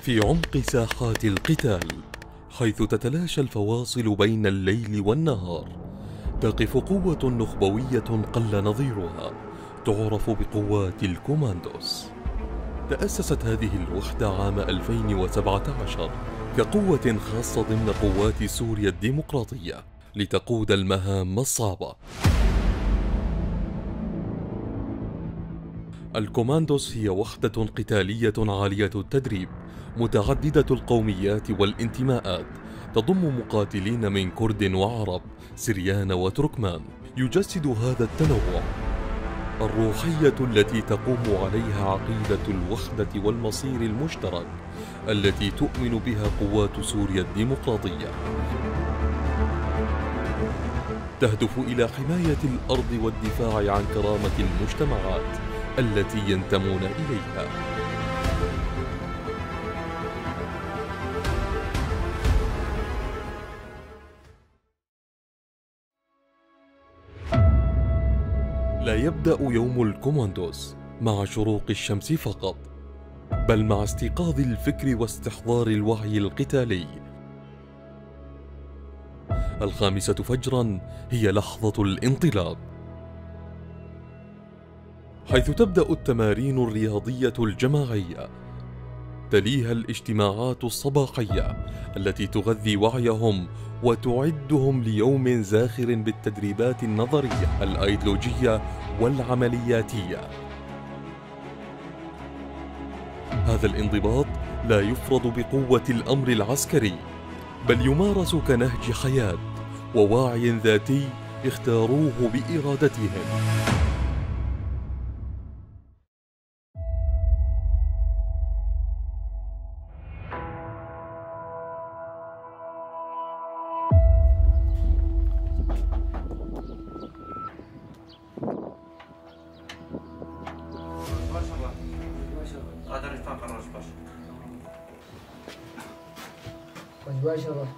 في عمق ساحات القتال، حيث تتلاشى الفواصل بين الليل والنهار، تقف قوة نخبوية قل نظيرها تعرف بقوات الكوماندوس. تأسست هذه الوحدة عام 2017 كقوة خاصة ضمن قوات سوريا الديمقراطية لتقود المهام الصعبة. الكوماندوس هي وحدة قتالية عالية التدريب متعددة القوميات والانتماءات، تضم مقاتلين من كرد وعرب، سريان وتركمان. يجسد هذا التنوع الروحية التي تقوم عليها عقيدة الوحدة والمصير المشترك التي تؤمن بها قوات سوريا الديمقراطية. تهدف إلى حماية الأرض والدفاع عن كرامة المجتمعات التي ينتمون إليها. لا يبدأ يوم الكوماندوس مع شروق الشمس فقط، بل مع استيقاظ الفكر واستحضار الوعي القتالي. 5 فجرا هي لحظة الانطلاق، حيث تبدأ التمارين الرياضية الجماعية، تليها الاجتماعات الصباحية التي تغذي وعيهم وتعدهم ليوم زاخر بالتدريبات النظرية الأيديولوجية والعملياتية. هذا الانضباط لا يفرض بقوة الأمر العسكري، بل يمارس كنهج حياة ووعي ذاتي اختاروه بإرادتهم. مباشرة.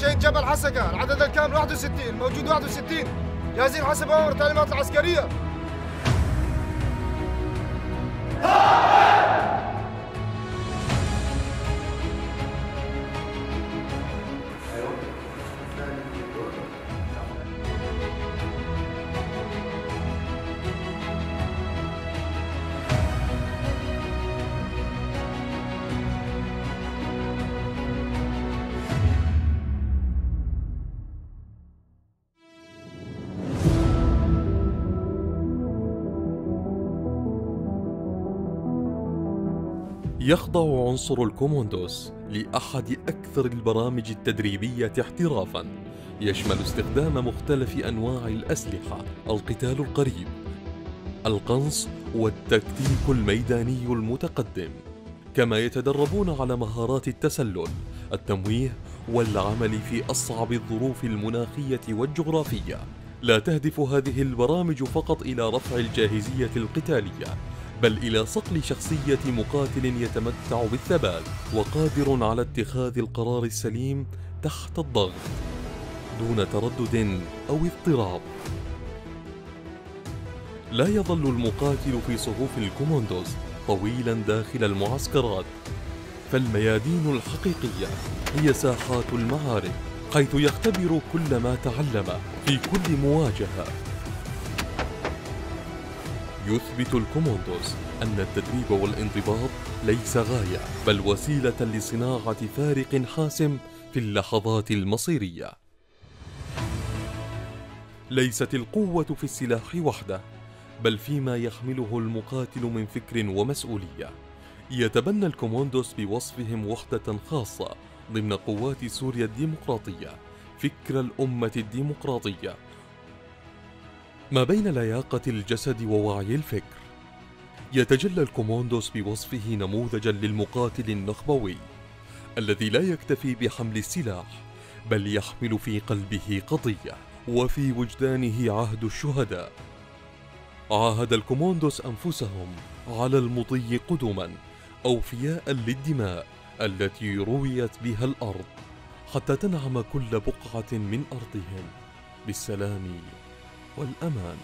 شهيد جبل حسكة، العدد الكامل 61، موجود 61، جاهزين حسب أوامر التعليمات العسكرية. يخضع عنصر الكوموندوس لأحد أكثر البرامج التدريبية احترافاً، يشمل استخدام مختلف أنواع الأسلحة، القتال القريب، القنص والتكتيك الميداني المتقدم، كما يتدربون على مهارات التسلل، التمويه والعمل في أصعب الظروف المناخية والجغرافية. لا تهدف هذه البرامج فقط إلى رفع الجاهزية القتالية، بل إلى صقل شخصية مقاتل يتمتع بالثبات وقادر على اتخاذ القرار السليم تحت الضغط دون تردد أو اضطراب. لا يظل المقاتل في صفوف الكوموندوز طويلا داخل المعسكرات، فالميادين الحقيقية هي ساحات المعارك، حيث يختبر كل ما تعلم في كل مواجهة. يثبت الكوموندوز أن التدريب والانضباط ليس غاية، بل وسيلة لصناعة فارق حاسم في اللحظات المصيرية. ليست القوة في السلاح وحده، بل فيما يحمله المقاتل من فكر ومسؤولية. يتبنى الكوموندوس بوصفهم وحدة خاصة ضمن قوات سوريا الديمقراطية فكر الأمة الديمقراطية، ما بين لياقة الجسد ووعي الفكر. يتجلى الكوموندوس بوصفه نموذجا للمقاتل النخبوي الذي لا يكتفي بحمل السلاح، بل يحمل في قلبه قضية وفي وجدانه عهد الشهداء. عاهد الكوموندوس أنفسهم على المضي قدما أوفياء للدماء التي رويت بها الأرض، حتى تنعم كل بقعة من أرضهم بالسلام والأمان.